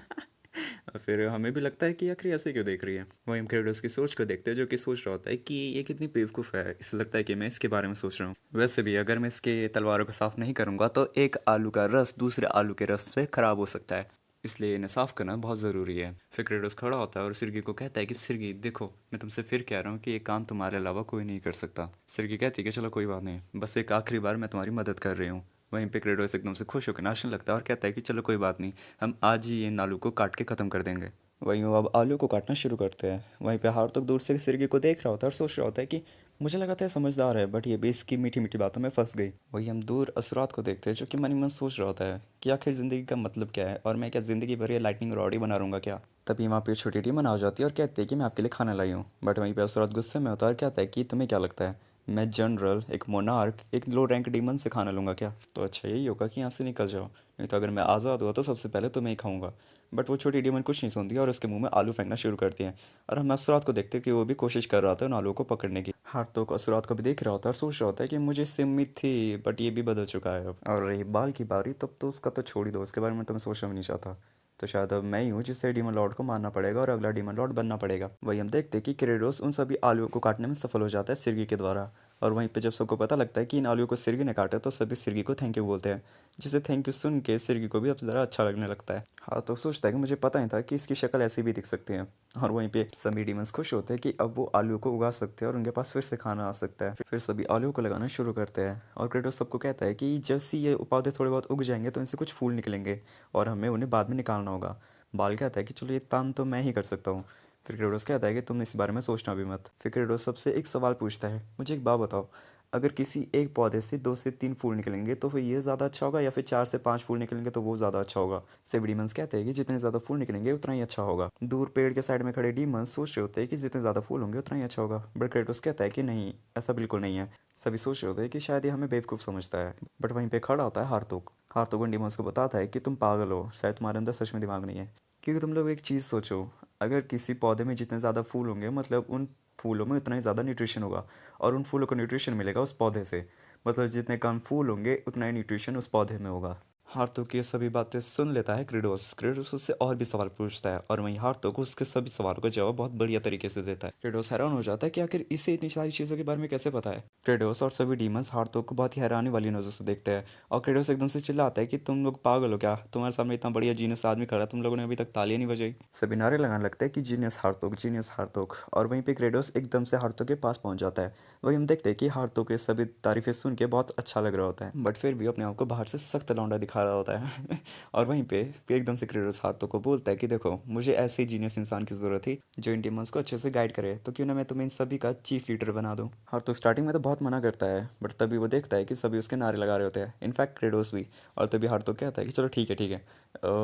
और फिर हमें भी लगता है कि आखिर ऐसे क्यों देख रही है। वहीं हम क्रेडोस की सोच को देखते हैं जो कि सोच रहा होता है कि ये कितनी बेवकूफ़ है, इससे लगता है कि मैं इसके बारे में सोच रहा हूँ। वैसे भी अगर मैं इसके तलवारों को साफ़ नहीं करूँगा तो एक आलू का रस दूसरे आलू के रस से ख़राब हो सकता है, इसलिए इन्हें साफ़ करना बहुत ज़रूरी है। फिर क्रेडोस खड़ा होता है और सिरगी को कहता है कि सिरगी देखो, मैं तुमसे फिर कह रहा हूँ कि ये काम तुम्हारे अलावा कोई नहीं कर सकता। सिरगी कहती है कि चलो कोई बात नहीं, बस एक आखिरी बार मैं तुम्हारी मदद कर रही हूँ। वहीं पे क्रेडोस एकदम से खुश होकर नाचने लगता है और कहता है कि चलो कोई बात नहीं, हम आज ही इन आलू को काट के ख़त्म कर देंगे। वहीं वो अब आलू को काटना शुरू करते हैं। वहीं पे हार्तक दूर से सिरगी को देख रहा होता है और सोच रहा होता है कि मुझे लगा था ये समझदार है, बट ये भी इसकी मीठी मीठी बातों में फंस गई। वही हम दूर असरात को देखते हैं जो कि मन ही मन सोच रहा होता है कि आखिर ज़िंदगी का मतलब क्या है, और मैं क्या ज़िंदगी भर ये लाइटनिंग रॉड ही बना रहूँगा क्या। तभी वहाँ पे छोटी टीमन आ जाती है और कहती है कि मैं आपके लिए खाना लाई हूँ। बट वहीं पे असरात गुस्से में होता है और कहता है कि तुम्हें क्या लगता है मैं जनरल, एक मोनार्क, एक लो रैंक डीमन से खाना लूँगा क्या। तो अच्छा यही होगा कि यहाँ से निकल जाओ, नहीं तो अगर मैं आज़ाद हुआ तो सबसे पहले तुम्हें ही खाऊंगा। बट वो छोटी डीमन कुछ नहीं सुनती और उसके मुंह में आलू फेंकना शुरू करती है। और हम असरात को देखते हैं कि वो भी कोशिश कर रहा था उन आलूओं को पकड़ने की। हार्तो को असरात को भी देख रहा होता है और सोच रहा होता है कि मुझे इससे उम्मीद थी, बट ये भी बदल चुका है अब। और रही बाल की बारी, तब तो उसका तो छोड़ ही दो, उसके बारे में तो मैं सोचना भी नहीं चाहता। तो शायद अब मैं ही हूँ जिससे डीमन लॉर्ड को मारना पड़ेगा और अगला डीमन लॉर्ड बनना पड़ेगा। वही हम देखते हैं कि क्रेडोस उन सभी आलूओं को काटने में सफल हो जाता है सिरगी के द्वारा। और वहीं पे जब सबको पता लगता है कि इन आलूओं को सिरगी ने काटा, तो सभी सिरगी को थैंक यू बोलते हैं, जिसे थैंक यू सुन के सिरगी को भी अब ज़रा अच्छा लगने लगता है। हाँ, तो सोचता है कि मुझे पता ही था कि इसकी शक्ल ऐसी भी दिख सकती है। और वहीं पे सभी डीमंस खुश होते हैं कि अब वो आलू को उगा सकते हैं और उनके पास फिर से खाना आ सकता है। फिर सभी आलू को लगाना शुरू करते हैं और क्रेटोस सबको कहता है कि जैसे ये पौधे थोड़े बहुत उग जाएंगे तो इनसे कुछ फूल निकलेंगे और हमें उन्हें बाद में निकालना होगा। बाल कहता है कि चलो ये काम तो मैं ही कर सकता हूँ। फिर क्रेटोस कहता है कि तुम इस बारे में सोचना भी मत। फिर क्रेटोस सबसे एक सवाल पूछता है, मुझे एक बात बताओ, अगर किसी एक पौधे से 2 से 3 फूल निकलेंगे तो फिर ये ज़्यादा अच्छा होगा, या फिर 4 से 5 फूल निकलेंगे तो वो ज़्यादा अच्छा होगा। सभी डीमंस कहते हैं कि जितने ज़्यादा फूल निकलेंगे उतना ही अच्छा होगा। दूर पेड़ के साइड में खड़े डीमंस सोच रहे होते हैं कि जितने ज़्यादा फूल होंगे उतना ही अच्छा होगा, बट क्रेटोस कहता है कि नहीं, ऐसा बिल्कुल नहीं है। सभी सोच रहे होते हैं कि शायद ये हमें बेवकूफ़ समझता है। बट वहीं पे खड़ा होता है हार्तोक। हार्तोक उन डीमंस को बताता है कि तुम पागल हो, शायद तुम्हारे अंदर सच में दिमाग नहीं है। क्योंकि तुम लोग एक चीज़ सोचो, अगर किसी पौधे में जितने ज़्यादा फूल होंगे मतलब उन फूलों में उतना ही ज़्यादा न्यूट्रिशन होगा, और उन फूलों को न्यूट्रिशन मिलेगा उस पौधे से, मतलब जितने कम फूल होंगे उतना ही न्यूट्रिशन उस पौधे में होगा। हार्तोक ये सभी बातें सुन लेता है क्रेडोस। क्रेडोस उससे और भी सवाल पूछता है और वहीं हार्तोक उसके सभी सवालों का जवाब बहुत बढ़िया तरीके से देता है। क्रेडोस हैरान हो जाता है कि आखिर इसे इतनी सारी चीज़ों के बारे में कैसे पता है। क्रेडोस और सभी डीमंस हार्तोक को बहुत ही हैरानी वाली नज़र से देखते हैं और क्रेडोस एकदम से चिल्लाता है कि तुम लोग पागल हो क्या, तुम्हारे सामने इतना बढ़िया जीनियस आदमी खड़ा है, तुम लोगों ने अभी तक तालियां नहीं बजाई। सभी नारे लगाने लगते हैं कि जीनियस हार्तोक, जीनियस हार्तोक। और वहीं पे क्रेडोस एकदम से हार्तोक के पास पहुंच जाता है। वही हम देखते हैं कि हार्तोक के सभी तारीफें सुन के बहुत अच्छा लग रहा होता है, बट फिर भी अपने आप को बाहर से सख्त लौंडा दिखा रहा होता है। और वहीं पे एकदम से क्रेडोस हार्तोक को बोलता है कि देखो, मुझे ऐसे ही जीनियस इंसान की ज़रूरत थी जो इन डीमंस को अच्छे से गाइड करे, तो क्यों ना मैं तुम्हें इन सभी का चीफ लीडर बना दूं। हार्तोक स्टार्टिंग में तो बहुत मना करता है, बट तभी वो देखता है कि सभी उसके नारे लगा रहे होते हैं, इनफैक्ट क्रेडोस भी। और तभी हार्तोक कहता है कि चलो ठीक है ठीक है,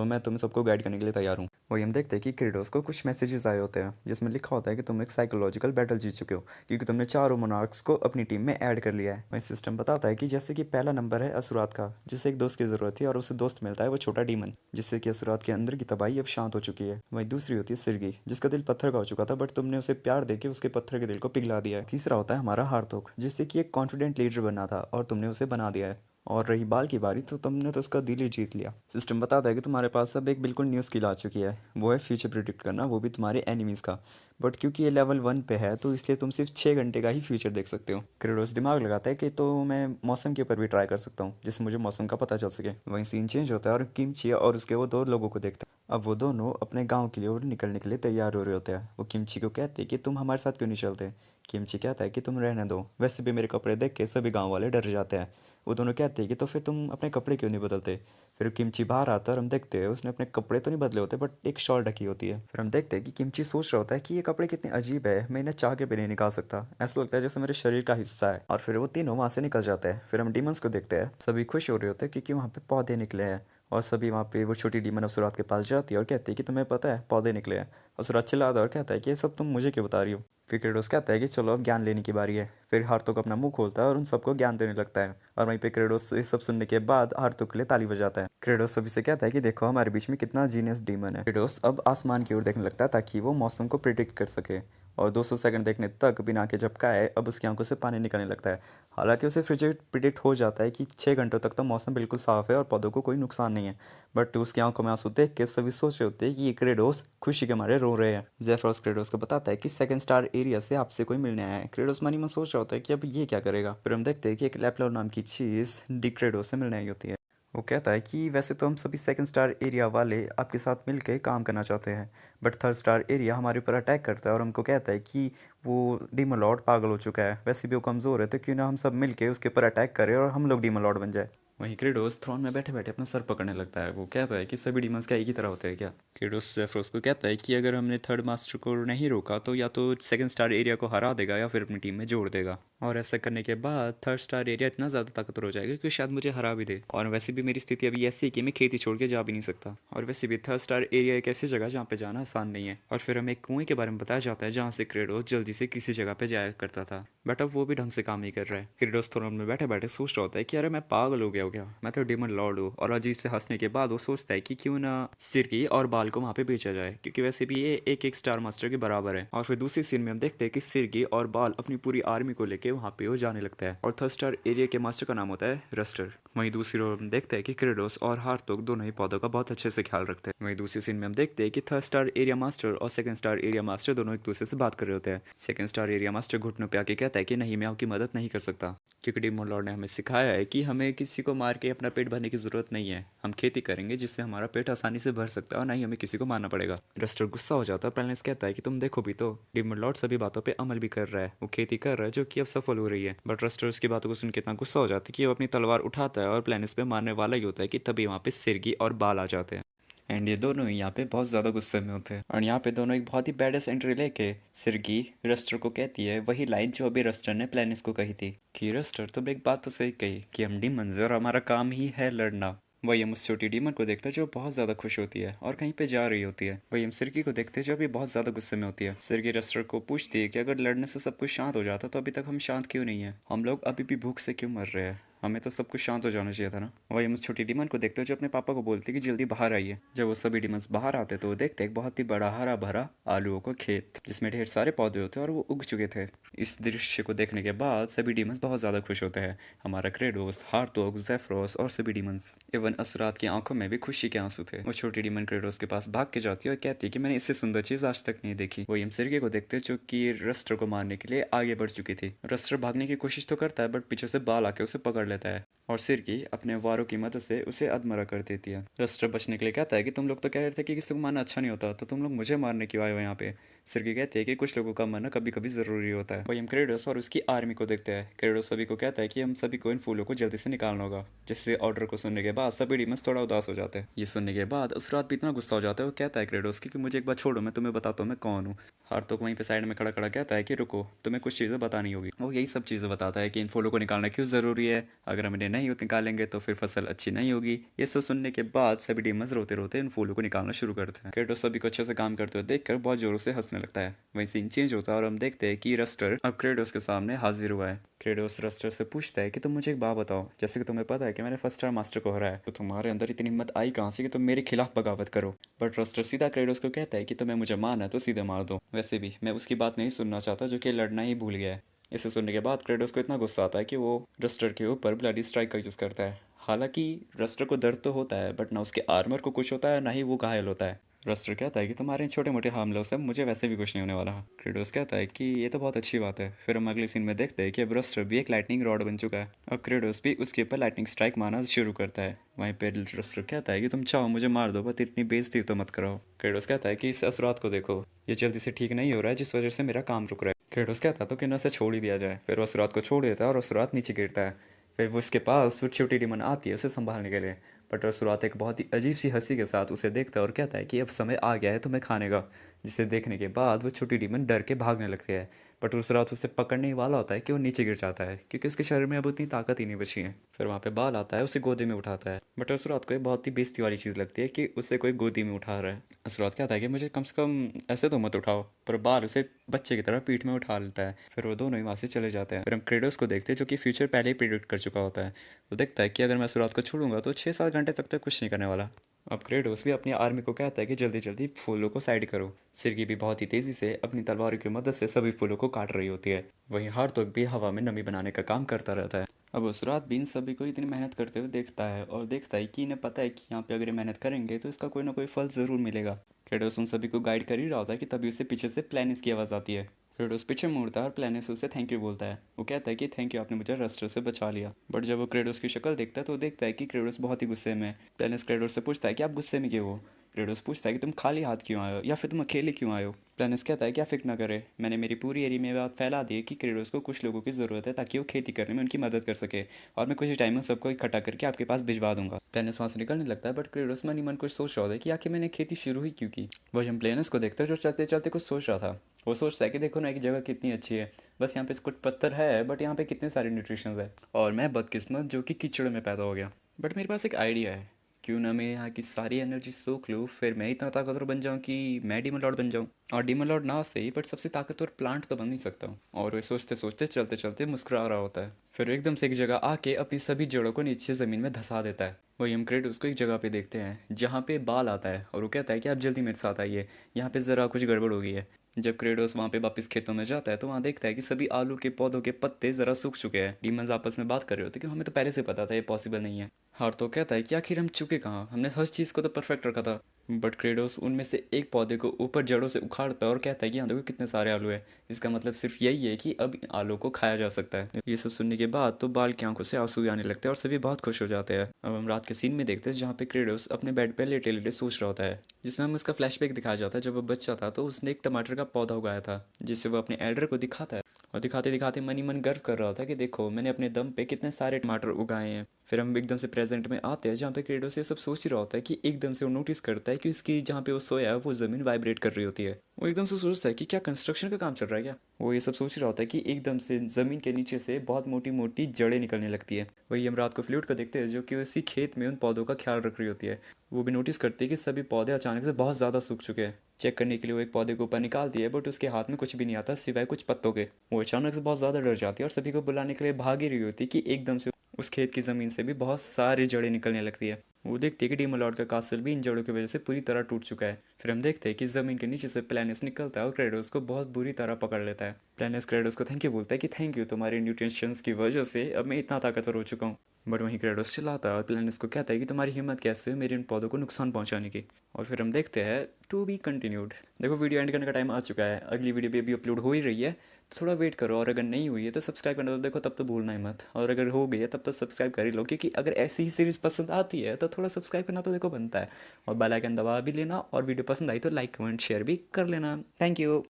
मैं तुम सबको गाइड करने के लिए तैयार हूँ। वही हम देखते हैं कि क्रेडोस को कुछ मैसेजेस आए होते हैं जिसमें लिखा होता है कि तुम एक साइकोलॉजिकल बैटल जीत चुके हो, क्योंकि तुमने चारों मोनार्क्स को अपनी टीम में ऐड कर लिया है। वही सिस्टम बताता है कि जैसे कि पहला नंबर है असुरात का, जिसे एक दोस्त की ज़रूरत थी और उसे दोस्त मिलता है वो छोटा डीमन, जिससे कि असुरात के अंदर की तबाही अब शांत हो चुकी है। वहीं दूसरी होती है सिरगी, जिसका दिल पत्थर का हो चुका था, बट तुमने उसे प्यार देके उसके पत्थर के दिल को पिघला दिया है। तीसरा होता है हमारा हार्तोक, जिससे कि एक कॉन्फिडेंट लीडर बनना था और तुमने उसे बना दिया है। और रही बाल की बारी, तो तुमने तो उसका दिल ही जीत लिया। सिस्टम बताता है कि तुम्हारे पास अब एक बिल्कुल न्यू स्किल आ चुकी है, वो है फ्यूचर प्रिडिक्ट करना, वो भी तुम्हारे एनिमीज़ का। बट क्योंकि ये लेवल 1 पे है तो इसलिए तुम सिर्फ 6 घंटे का ही फ्यूचर देख सकते हो। क्रेडोस दिमाग लगाता है कि तो मैं मौसम के ऊपर भी ट्राई कर सकता हूँ, जिससे मुझे मौसम का पता चल सके। वहीं सीन चेंज होता है और किमची और उसके वो 2 लोगों को देखता है। अब वो दोनों अपने गांव के लिए और निकलने के लिए तैयार हो रहे होते हैं। वो किमची को कहते हैं कि तुम हमारे साथ क्यों नहीं चलते। किमची कहता है कि तुम रहने दो, वैसे भी मेरे कपड़े देख के सभी गांव वाले डर जाते हैं। वो दोनों कहते हैं कि तो फिर तुम अपने कपड़े क्यों नहीं बदलते। फिर किमची बाहर आता है और हम देखते हैं उसने अपने कपड़े तो नहीं बदले होते, बट एक शॉल ढकी होती है। फिर हम देखते हैं कि किमची सोच रहा होता है कि ये कपड़े कितने अजीब है, मैं इन्हें चाह के भी नहीं निकाल सकता, ऐसा लगता है जैसे मेरे शरीर का हिस्सा है। और फिर वो तीनों वहाँ से निकल जाते हैं। फिर हम डीमंस को देखते हैं, सभी खुश हो रहे होते हैं क्योंकि वहाँ पे पौधे निकले हैं। और सभी वहाँ पे वो छोटी डीमन असुरात के पास जाती है और कहती है कि तुम्हें पता है पौधे निकले हैं। असुरात चिल्लाता है और कहता है कि ये सब तुम मुझे क्यों बता रही हो। फिर क्रेडोस कहता है कि चलो अब ज्ञान लेने की बारी है। फिर हार्तोक अपना मुंह खोलता है और उन सबको ज्ञान देने लगता है। और वहीं पे क्रेडोस ये सब सुनने के बाद हार्तोक के लिए ताली बजाता है। क्रेडोस सभी से कहता है कि देखो हमारे बीच में कितना जीनियस डीमन है। क्रेडोस अब आसमान की ओर देखने लगता है ताकि वो मौसम को प्रिडिक्ट कर सके। और 200 सेकंड देखने तक बिना आंखें झपकाए अब उसकी आंखों से पानी निकलने लगता है। हालांकि उसे प्रिडिक्ट हो जाता है कि 6 घंटों तक तो मौसम बिल्कुल साफ है और पौधों को कोई नुकसान नहीं है, बट उसकी आंखों में आंसू देख के सभी सोच रहे होते हैं कि ये क्रेडोस खुशी के मारे रो रहे हैं। जेफ्रोस क्रेडोस को बताता है कि 2nd स्टार एरिया से आपसे कोई मिलने आया है। क्रेडोस मनी में सोच रहा होता है कि अब ये क्या करेगा। फिर हम देखते हैं कि एक लैपलॉर नाम की चीज़ डी क्रेडोस से मिलने आई होती है। वो कहता है कि वैसे तो हम सभी 2nd स्टार एरिया वाले आपके साथ मिलकर काम करना चाहते हैं, बट 3rd स्टार एरिया हमारे ऊपर अटैक करता है और हमको कहता है कि वो डीमन लॉर्ड पागल हो चुका है, वैसे भी वो कमज़ोर है, तो क्यों ना हम सब मिलके उसके ऊपर अटैक करें और हम लोग डीमन लॉर्ड बन जाए। वहीं क्रेडोस थ्रोन में बैठे बैठे अपना सर पकड़ने लगता है। वो कहता है कि सभी डीमंस क्या एक ही तरह होते हैं क्या। क्रेडोस जेफरोस को कहता है कि अगर हमने थर्ड मास्टर को नहीं रोका तो या तो सेकंड स्टार एरिया को हरा देगा या फिर अपनी टीम में जोड़ देगा, और ऐसा करने के बाद थर्ड स्टार एरिया इतना ज़्यादा ताकतवर हो जाएगा कि शायद मुझे हरा भी दे। और वैसे भी मेरी स्थिति अभी ऐसी है कि मैं खेती छोड़ के जा भी नहीं सकता, और वैसे भी थर्ड स्टार एरिया एक ऐसी जगह जहाँ पे जाना आसान नहीं है। और फिर हमें एक कुएं के बारे में बताया जाता है जहाँ से क्रेडोस जल्दी से किसी जगह पे जाया करता था, बट अब वो भी ढंग से काम नहीं कर रहा है। क्रेडोस थ्रोन में बैठे बैठे सोच रहा होता है कि अरे मैं पागल हो गया हो क्या, मैं तो डेमन लॉर्ड हूँ। और अजीब से हंसने के बाद वो सोचता है कि क्यों ना सिरकी और बाल को वहाँ पे बेचा जाए, क्योंकि वैसे भी ये एक एक स्टार मास्टर के बराबर है। और फिर दूसरी सीन में हम देखते हैं कि सिरकी और बाल अपनी पूरी आर्मी को लेके वहाँ पे वो जाने लगता है, और थर्ड स्टार एरिया के मास्टर का नाम होता है रस्टर। वहीं दूसरी ओर हम देखते हैं कि क्रेडोस और हार्थोग दोनों ही पौधों का बहुत अच्छे से ख्याल रखते हैं। वहीं दूसरी सीन में हम देखते हैं कि थर्ड स्टार एरिया मास्टर और सेकंड स्टार एरिया मास्टर दोनों एक दूसरे से बात कर रहे होते हैं। सेकंड स्टार एरिया मास्टर घुटनों पे आके कहता है कि नहीं, मैं आपकी मदद नहीं कर सकता, क्योंकि डेमन लॉर्ड ने हमें सिखाया है कि हमें किसी को मार के अपना पेट भरने की जरूरत नहीं है। हम खेती करेंगे जिससे हमारा पेट आसानी से भर सकता है, और नहीं हमें किसी को मारना पड़ेगा। रस्टर गुस्सा हो जाता है। प्लेनेस कहता है कि तुम देखो भी तो, डेमन लॉर्ड सभी बातों पे अमल भी कर रहा है, वो खेती कर रहा है जो कि अब सफल हो रही है। बट रस्टर उसकी बातों को सुन के इतना गुस्सा हो जाता है कि वो अपनी तलवार उठाता है और प्लेनेस पे मारने वाला ही होता है कि तभी वहाँ पे सिरगी और बाल आ जाते हैं। एंड ये दोनों ही यहाँ पे बहुत ज़्यादा गुस्से में होते हैं, और यहाँ पे दोनों एक बहुत ही बैडेस्ट एंट्री लेके सिरगी रस्टर को कहती है वही लाइन जो अभी रस्टर ने प्लेनिस को कही थी कि रस्टर तुम एक बात तो सही कही कि हम डीमंस और हमारा काम ही है लड़ना। वही हम उस छोटी डीमन को देखते हैं जो बहुत ज़्यादा खुश होती है और कहीं पे जा रही होती है। वही हम सिरकी को देखते हैं जो अभी बहुत ज़्यादा गुस्से में होती है। सिरकी रस्टर को पूछती है कि अगर लड़ने से सब कुछ शांत हो जाता तो अभी तक हम शांत क्यों नहीं है, हम लोग अभी भी भूख से क्यों मर रहे हैं, हमें तो सब कुछ शांत हो जाना चाहिए था ना। वही हम उस छोटी डीमन को देखते हैं जो अपने पापा को बोलती है कि जल्दी बाहर आइए। जब वो सभी डीमंस बाहर आते तो वो देखते एक बहुत ही बड़ा हरा भरा आलूओं का खेत जिसमें ढेर सारे पौधे होते हैं और वो उग चुके थे। इस दृश्य को देखने के बाद सभी डीमंस बहुत ज़्यादा खुश होते हैं। हमारा क्रेडोस, हार्थोग, जेफरोस और सभी डीमंस, इवन असरात की आंखों में भी खुशी के आंसू थे। वो छोटी डीमन क्रेडोस के पास भाग के जाती है और कहती है कि मैंने इससे सुंदर चीज़ आज तक नहीं देखी। वही हम सिरके को देखते हैं जो कि रस्टर को मारने के लिए आगे बढ़ चुकी थी। रस्टर भागने की कोशिश तो करता है बट पीछे से बाल आके उसे पकड़ लेता है और सिरकी अपने वारों की मदद से उसे अधमरा कर देती है। रस्टर बचने के लिए कहता है कि तुम लोग तो कह रहे थे कि किसी को मारना अच्छा नहीं होता, तो तुम लोग मुझे मारने क्यों आए हो यहाँ पे। सिरकी कहती है कि कुछ लोगों का मरना कभी कभी ज़रूरी होता है। वही हम क्रेडोस और उसकी आर्मी को देखते हैं। क्रेडोस सभी को कहता है कि हम सभी को इन फूलों को जल्दी से निकालना होगा, जिससे ऑर्डर को सुनने के बाद सभी डीमंस थोड़ा उदास हो जाते हैं। ये सुनने के बाद असुरात भी इतना गुस्सा हो जाता है, वो कहता है क्रेडोस की कि मुझे एक बार छोड़ो, मैं तुम्हें बताता हूँ मैं कौन हूँ। हार्थोग वहीं पे साइड में खड़ा खड़ा कहता है कि रुको, तुम्हें कुछ चीज़ें बतानी होगी। वो यही सब चीज़ें बताता है कि इन फूलों को निकालना क्यों ज़रूरी है, अगर हम इन्हें नहीं निकालेंगे तो फिर फसल अच्छी नहीं होगी। ये सब सुनने के बाद सभी डीमंस रोते रोते इन फूलों को निकालना शुरू करते हैं। क्रेडोस सभी को अच्छे से काम करते हुए देखकर बहुत जोरों से हंसने लगता है। वहीं सीन चेंज होता है और हम देखते हैं कि रस्टर अब क्रेडोस के सामने हाजिर हुआ है। क्रेडोस रस्टर से पूछता है कि तुम मुझे एक बात बताओ, जैसे कि तुम्हें पता है कि मैंने फर्स्ट स्टार मास्टर को हराया, तो तुम्हारे अंदर इतनी हिम्मत आई कहाँ से कि तुम मेरे खिलाफ बगावत करो। बट रस्टर सीधा क्रेडोस को कहता है कि तुम्हें मुझे मारना है तो सीधे मार दो, वैसे भी मैं उसकी बात नहीं सुनना चाहता जो कि लड़ना ही भूल गया है। इसे सुनने के बाद क्रेडोस को इतना गुस्सा आता है कि वो रस्टर के ऊपर ब्लडी स्ट्राइक का यूज करता है। हालांकि रस्टर को दर्द तो होता है बट ना उसके आर्मर को कुछ होता है ना ही वो घायल होता है। रस्टर कहता है कि तुम्हारे इन छोटे मोटे हमलों से मुझे वैसे भी कुछ नहीं होने वाला। क्रेडोस कहता है कि ये तो बहुत अच्छी बात है। फिर हम अगले सीन में देखते हैं कि अब रस्टर भी एक लाइटनिंग रॉड बन चुका है और क्रेडोस भी उसके ऊपर लाइटनिंग स्ट्राइक मारना शुरू करता है। वहीं पे रस्टर कहता है कि तुम चाहो मुझे मार दो, बट इतनी बेइज्जती तो मत कराओ। क्रेडोस कहता है कि इस असुरात को देखो, ये जल्दी से ठीक नहीं हो रहा है जिस वजह से मेरा काम रुक रहा है। क्रेडोस कहता तो कि न से छोड़ ही दिया जाए। फिर वो असुरात को छोड़ देता है और असुरात नीचे गिरता है। फिर वो उसके पास वो छोटी डीमन आती है उसे संभालने के लिए, बट असुरात एक बहुत ही अजीब सी हंसी के साथ उसे देखता है और कहता है कि अब समय आ गया है तुम्हें खाने का। जिसे देखने के बाद वो छोटी डीमन डर के भागने लगती है, बट उस रात उसे पकड़ने ही वाला होता है कि वो नीचे गिर जाता है क्योंकि उसके शरीर में अब उतनी ताकत ही नहीं बची है। फिर वहाँ पे बाल आता है, उसे गोदी में उठाता है, बट असुरात को एक बहुत ही बेइज्जती वाली चीज़ लगती है कि उसे कोई गोदी में उठा रहा है। असुरात कहता है कि मुझे कम से कम ऐसे तो मत उठाओ, पर बाल उसे बच्चे की तरह पीठ में उठा लेता है। फिर वो दोनों ही वहाँ से चले जाते हैं। फिर हम क्रेडोस को देखते हैं जो कि फ्यूचर पहले ही प्रिडिक्ट कर चुका होता है। वो देखता है कि अगर मैं असुरात को छोड़ूंगा तो 6-7 घंटे तक तो कुछ नहीं करने वाला। अब क्रेडोस भी अपनी आर्मी को कहता है कि जल्दी जल्दी फूलों को साइड करो। सिरकी भी बहुत ही तेजी से अपनी तलवार की मदद से सभी फूलों को काट रही होती है। वहीं हार्थोग भी हवा में नमी बनाने का काम करता रहता है। अब उस रात भी इन सभी को इतनी मेहनत करते हुए देखता है और देखता है कि इन्हें पता है कि यहाँ पे अगर ये मेहनत करेंगे तो इसका कोई ना कोई फल ज़रूर मिलेगा। क्रेडोस उन सभी को गाइड कर ही रहा होता है कि तभी उसे पीछे से प्लेनिस की आवाज़ आती है। क्रेडोस पीछे मुड़ता है और प्लेनिस उसे थैंक यू बोलता है। वो कहता है कि थैंक यू, आपने मुझे रस्टर से बचा लिया। बट जब वो क्रेडोस की शक्ल देखता है तो वो देखता है कि क्रेडोस बहुत ही गुस्से में है। प्लेनिस क्रेडोस से पूछता है कि आप गुस्से में क्यों हो। क्रेडोस पूछता है कि तुम खाली हाथ क्यों आए हो या फिर तुम अकेले क्यों आए हो। प्लेनस कहता है क्या फिक्र ना करे, मैंने मेरी पूरी एरिया में बात फैला दी है कि क्रेडोस को कुछ लोगों की ज़रूरत है ताकि वो खेती करने में उनकी मदद कर सके, और मैं कुछ ही टाइम में सबको इकट्ठा करके आपके पास भिजवा दूंगा। प्लेनस वहाँ से निकलने लगता है, बट क्रेडोस मन ही मन कुछ सोच रहा होता है कि आखिर मैंने खेती शुरू ही क्यों की। वही हम प्लेनस को देखते हैं जो चलते चलते कुछ सोच रहा था। वो सोचता है कि देखो ना एक जगह कितनी अच्छी है, बस यहाँ पे कुछ पत्थर है बट यहाँ पे कितने सारे न्यूट्रिशंस है, और मैं बदकिस्मत जो कि कीचड़ में पैदा हो गया। बट मेरे पास एक आइडिया है, क्यों ना मैं यहाँ की सारी एनर्जी सोख लूँ, फिर मैं इतना ताकतवर बन जाऊँ कि मैं डीमन लॉर्ड बन जाऊँ। और डीमन लॉर्ड ना सही बट सबसे ताकतवर प्लांट तो बन ही सकता हूँ। और वे सोचते सोचते चलते चलते मुस्कुरा रहा होता है, फिर एकदम से एक जगह आके अपनी सभी जड़ों को नीचे ज़मीन में धंसा देता है। वही हम क्रेड उसको एक जगह पे देखते हैं जहाँ पे बाल आता है, और वो कहता है कि आप जल्दी मेरे साथ आइए, यहाँ पे ज़रा कुछ गड़बड़ हो गई है। जब क्रेडोस वहाँ पे वापस खेतों में जाता है तो वहाँ देखता है कि सभी आलू के पौधों के पत्ते ज़रा सूख चुके हैं। डीमंस आपस में बात कर रहे होते कि हमें तो पहले से पता था ये पॉसिबल नहीं है। हार तो कहता है कि आखिर हम चुके कहाँ, हमने हर चीज़ को तो परफेक्ट रखा था। बट क्रेडोस उनमें से एक पौधे को ऊपर जड़ों से उखाड़ता है और कहता है कि यहाँ देखो कितने सारे आलू है, इसका मतलब सिर्फ यही है कि अब इन आलू को खाया जा सकता है। ये सब सुनने के बाद तो बाल की आंखों से आंसू आने लगते हैं और सभी बहुत खुश हो जाते हैं। अब हम रात के सीन में देखते हैं जहाँ पे क्रेडोस अपने बेड पे लेटे लेटे सोच रहा होता है, जिसमें हमें उसका फ्लैशबैक दिखाया जाता है। जब वो बच्चा था तो उसने एक टमाटर का पौधा उगाया था, जिससे वो अपने एल्डर को दिखाता है, और दिखाते दिखाते मन ही मन गर्व कर रहा होता है कि देखो मैंने अपने दम पे कितने सारे टमाटर उगाए हैं। फिर हम एकदम से प्रेजेंट में आते हैं जहाँ पे क्रेडोस ये सब सोच ही रहा होता है कि एकदम से वो नोटिस करता है कि उसकी जहाँ पे वो सोया है वो ज़मीन वाइब्रेट कर रही होती है। वो एकदम से सोचता है कि क्या कंस्ट्रक्शन का काम चल रहा है क्या। वो ये सब सोच रहा होता है कि एकदम से ज़मीन के नीचे से बहुत मोटी मोटी जड़ें निकलने लगती है। वही हम रात को फ्लूट को देखते हैं जो कि उसी खेत में उन पौधों का ख्याल रख रही होती है। वो भी नोटिस करती है कि सभी पौधे अचानक से बहुत ज़्यादा सूख चुके हैं। चेक करने के लिए वो एक पौधे को ऊपर निकालती है, बट उसके हाथ में कुछ भी नहीं आता सिवाय कुछ पत्तों के। वो अचानक से बहुत ज़्यादा डर जाती है और सभी को बुलाने के लिए भाग ही रही होती है कि एकदम से उस खेत की ज़मीन से भी बहुत सारी जड़ें निकलने लगती है। वो देखती है कि डीमन लॉर्ड का कासल भी इन जड़ों की वजह से पूरी तरह टूट चुका है। फिर हम देखते हैं कि ज़मीन के नीचे से प्लेनेस निकलता है और क्रेडोस को बहुत बुरी तरह पकड़ लेता है। प्लेनेस क्रेडोस को थैंक यू बोलता है कि थैंक यू, तुम्हारे न्यूट्रिशंस की वजह से अब मैं इतना ताकतवर हो चुका हूँ। बट वहीं क्रेडोस चिल्लाता है और प्लेनेस को कहता है कि तुम्हारी हिम्मत कैसे हुई मेरे इन पौधों को नुकसान पहुंचाने की। और फिर हम देखते हैं टू बी कंटिन्यूड। देखो वीडियो एंड करने का टाइम आ चुका है, अगली वीडियो भी अभी अपलोड हो ही रही है, तो थोड़ा वेट करो, और अगर नहीं हुई है तो सब्सक्राइब करना तो देखो तब तो भूलना ही मत, और अगर हो गई है तब तो सब्सक्राइब कर ही लो, क्योंकि अगर ऐसी ही सीरीज़ पसंद आती है तो थोड़ा सब्सक्राइब करना तो देखो बनता है, और बेल आइकन दबा भी लेना, और वीडियो पसंद आई तो लाइक कमेंट शेयर भी कर लेना। Thank you.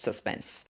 सस्पेंस।